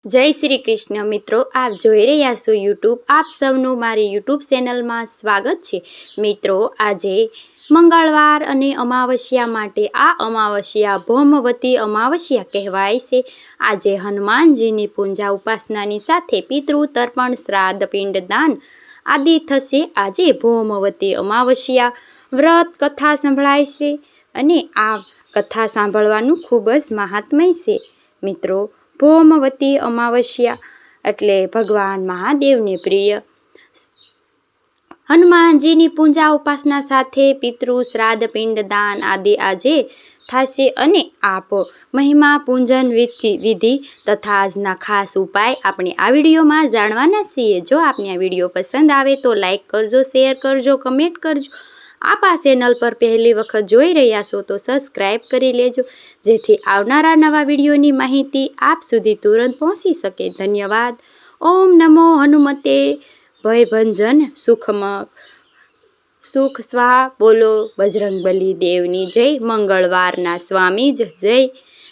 જય શ્રી કૃષ્ણ મિત્રો, આપ જોઈ રહ્યા છો યુટ્યુબ. આપ સૌનું મારી યુટ્યુબ ચેનલમાં સ્વાગત છે. મિત્રો, આજે મંગળવાર અને અમાવસ્યા માટે આ અમાવસ્યા ભૌમવતી અમાવસ્યા કહેવાય છે. આજે હનુમાનજીની પૂજા ઉપાસનાની સાથે પિતૃ તર્પણ, શ્રાદ્ધ, પિંડદાન આદિ થશે. આજે ભૌમવતી અમાવસ્યા વ્રત કથા સંભળાય છે અને આ કથા સાંભળવાનું ખૂબ જ મહાત્મય છે. મિત્રો, ભૌમવતી અમાવસ્યા એટલે ભગવાન મહાદેવને પ્રિય હનુમાનજીની પૂજા ઉપાસના સાથે પિતૃ શ્રાદ્ધ, પિંડદાન આદિ આજે થશે અને આપ મહિમા, પૂજન વિધિ તથા આજના ખાસ ઉપાય આપણે આ વિડીયોમાં જાણવાના છીએ. જો આપને આ વિડીયો પસંદ આવે તો લાઈક કરજો, શેર કરજો, કમેન્ટ કરજો. આપ આ ચેનલ પર પહેલી વખત જોઈ રહ્યા છો તો સબસ્ક્રાઈબ કરી લેજો, જેથી આવનારા નવા વિડીયોની માહિતી આપ સુધી તુરંત પહોંચી શકે. ધન્યવાદ. ઓમ નમો હનુમતે ભયભંજન સુખ સ્વાહા. બોલો બજરંગબલી દેવની જય. મંગળવારના સ્વામી જ જય.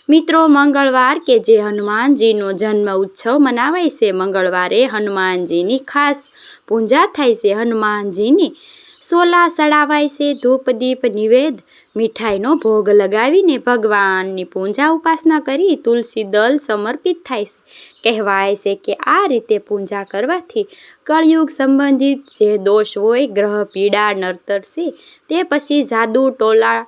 મિત્રો, મંગળવાર કે જે હનુમાનજીનો જન્મ ઉત્સવ મનાવાય છે, મંગળવારે હનુમાનજીની ખાસ પૂજા થાય છે. હનુમાનજીને સોલા ચડાવાય છે. ધૂપ દીપ નિવેદ મીઠાઈનો ભોગ લગાવીને ભગવાનની પૂજા ઉપાસના કરી તુલસી દલ સમર્પિત થાય છે. કહેવાય છે કે આ રીતે પૂજા કરવાથી કળયુગ સંબંધિત જે દોષ હોય, ગ્રહ પીડા નડતર છે, તે પછી જાદુ ટોલા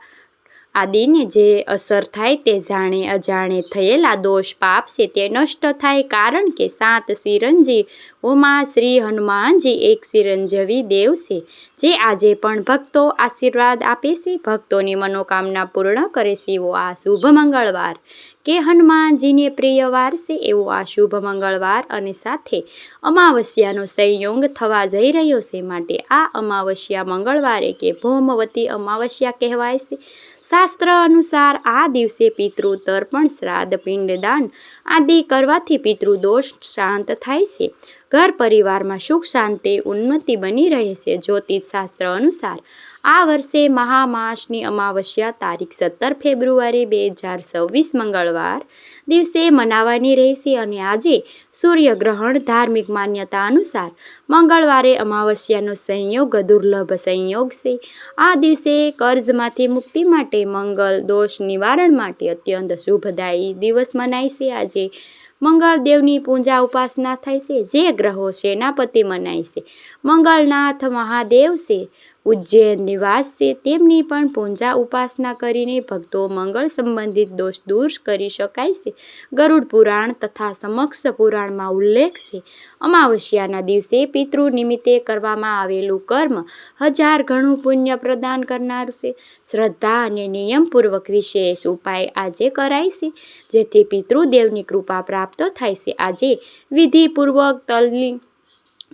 આદિને જે અસર થાય તે જાણે અજાણે થયેલા દોષ પાપ છે તે નષ્ટ થાય. કારણ કે 7 ચિરંજીવોમાં શ્રી હનુમાનજી એક ચિરંજીવી દેવ છે, જે આજે પણ ભક્તો આશીર્વાદ આપે છે, ભક્તોની મનોકામના પૂર્ણ કરે છે. એવો આ શુભ મંગળવાર કે હનુમાનજીને પ્રિય વાર છે, એવો આ શુભ મંગળવાર અને સાથે અમાવસ્યાનો સંયોગ થવા જઈ રહ્યો છે. માટે આ અમાવસ્યા મંગળવારે કે ભૌમવતી અમાવસ્યા કહેવાય છે. શાસ્ત્ર અનુસાર આ દિવસે પિતૃ તર્પણ, શ્રાદ્ધ, પિંડદાન આદિ કરવાથી પિતૃદોષ શાંત થાય છે. ઘર પરિવારમાં સુખ શાંતિ ઉન્નતિ બની રહે છે. જ્યોતિષ શાસ્ત્ર અનુસાર આ વર્ષે મહામાસની અમાવસ્યા તારીખ 17 ફેબ્રુઆરી 2026 મંગળવાર દિવસે મનાવવાની રહેશે અને આજે સૂર્યગ્રહણ. ધાર્મિક માન્યતા અનુસાર મંગળવારે અમાવસ્યાનો સંયોગ દુર્લભ સંયોગ છે. આ દિવસે કર્જમાંથી મુક્તિ માટે, મંગળ દોષ નિવારણ માટે અત્યંત શુભદાયી દિવસ મનાય છે. આજે મંગળદેવની પૂજા ઉપાસના થાય છે. જે ગ્રહો સેનાપતિ મનાય છે, મંગળનાથ મહાદેવ છે, ઉજ્જૈન નિવાસ છે, તેમની પણ પૂજા ઉપાસના કરીને ભક્તો મંગળ સંબંધિત દોષ દૂર કરી શકાય છે. ગરુડ પુરાણ તથા સમક્ષ પુરાણમાં ઉલ્લેખ છે, અમાવસ્યાના દિવસે પિતૃ નિમિત્તે કરવામાં આવેલું કર્મ 1000 ગણું પુણ્ય પ્રદાન કરનારું છે. શ્રદ્ધા અને નિયમપૂર્વક વિશેષ ઉપાય આજે કરાય છે, જેથી પિતૃદેવની કૃપા પ્રાપ્ત થાય છે. આજે વિધિપૂર્વક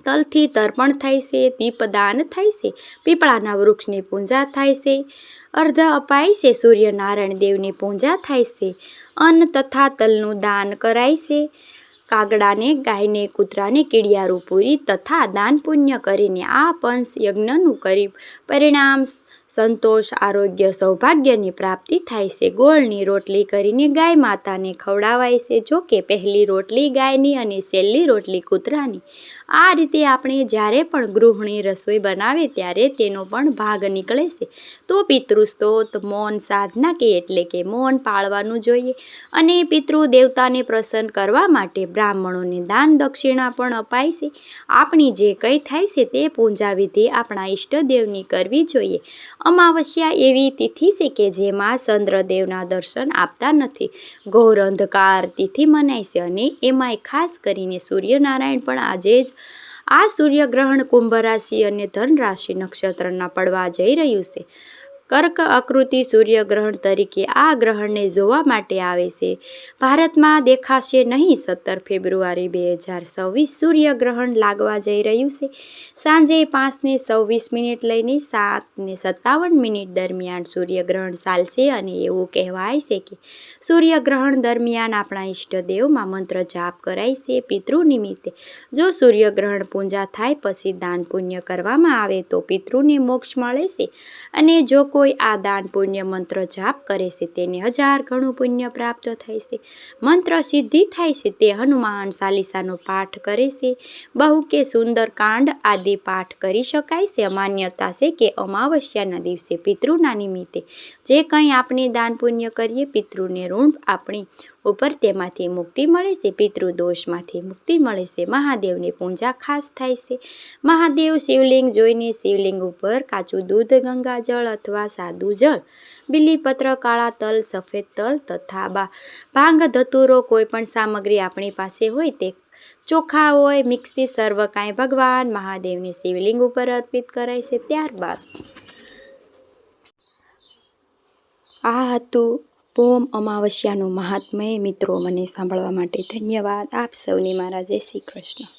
તલથી તર્પણ થાય છે, દીપદાન થાય છે, પીપળાના વૃક્ષની પૂજા થાય છે, અર્ધ અપાય છે, સૂર્યનારાયણ દેવની પૂજા થાય છે, અન્ન તથા તલનું દાન કરાય છે. કાગડાને, ગાયને, કૂતરાને કીડિયારું પૂરી તથા દાન પુણ્ય કરીને આ પંચ યજ્ઞનું કરી પરિણામ સંતોષ, આરોગ્ય, સૌભાગ્યની પ્રાપ્તિ થાય છે. ગોળની રોટલી કરીને ગાય માતાને ખવડાવાય છે. જો કે પહેલી રોટલી ગાયની અને છેલ્લી રોટલી કૂતરાની. આ રીતે આપણે જ્યારે પણ ગૃહિણી રસોઈ બનાવે ત્યારે તેનો પણ ભાગ નીકળે છે. તો પિતૃસ્તોત મૌન સાધના એટલે કે મૌન પાળવાનું જોઈએ અને પિતૃ દેવતાને પ્રસન્ન કરવા માટે બ્રાહ્મણોને દાન દક્ષિણા પણ અપાય છે. આપણી જે કંઈ થાય છે તે પૂજા વિધિ આપણા ઈષ્ટદેવની કરવી જોઈએ. અમાવસ્યા એવી તિથિ છે કે જેમાં ચંદ્રદેવના દર્શન આપતા નથી. ઘોર અંધકાર તિથિ મનાય છે અને એમાંય ખાસ કરીને સૂર્યનારાયણ પણ આજે જ આ સૂર્યગ્રહણ કુંભ રાશિ અને ધન રાશિ નક્ષત્રના પડવા જઈ રહ્યું છે. કર્ક આકૃતિ સૂર્યગ્રહણ તરીકે આ ગ્રહણને જોવા માટે આવે છે. ભારતમાં દેખાશે નહીં. 17 ફેબ્રુઆરી 2026 સૂર્યગ્રહણ લાગવા જઈ રહ્યું છે. સાંજે 5:26 લઈને 7:57 દરમિયાન સૂર્યગ્રહણ ચાલશે અને એવું કહેવાય છે કે સૂર્યગ્રહણ દરમિયાન આપણા ઈષ્ટદેવમાં મંત્ર જાપ કરાય છે. પિતૃ નિમિત્તે જો સૂર્યગ્રહણ પૂજા થાય પછી દાન પુણ્ય કરવામાં આવે તો પિતૃને મોક્ષ મળે છે અને જો કોઈ આ દાન પુણ્ય મંત્ર જાપ કરે છે તેને 1000 ગણું પુણ્ય પ્રાપ્ત થાય છે. મંત્ર સિદ્ધિ થાય છે તે હનુમાન ચાલીસાનો પાઠ કરે છે. બહુ કે સુંદર કાંડ આદિ પાઠ કરી શકાય છે. માન્યતા છે કે અમાવસ્યાના દિવસે પિતૃના નિમિત્તે જે કંઈ આપણે દાન પુણ્ય કરીએ પિતૃને ઋણ આપણી ઉપર તેમાંથી મુક્તિ મળે છે. પિતૃદોષમાંથી મુક્તિ મળે છે. મહાદેવની પૂજા ખાસ થાય છે. મહાદેવ શિવલિંગ જોઈને શિવલિંગ ઉપર કાચું દૂધ, ગંગાજળ અથવા સાદું જળ, બીલીપત્ર, કાળા તલ, સફેદ તલ તથા ભાંગ, ધતુરો કોઈ પણ સામગ્રી આપણી પાસે હોય તે ચોખા હોય, મિક્સી, સર્વ કાંઈ ભગવાન મહાદેવને શિવલિંગ ઉપર અર્પિત કરાય છે. ત્યારબાદ આ હતું પોમ અમાવસ્યાનું મહાત્મય. મિત્રો, મને સાંભળવા માટે ધન્યવાદ. આપ સૌને મારા જય શ્રી કૃષ્ણ.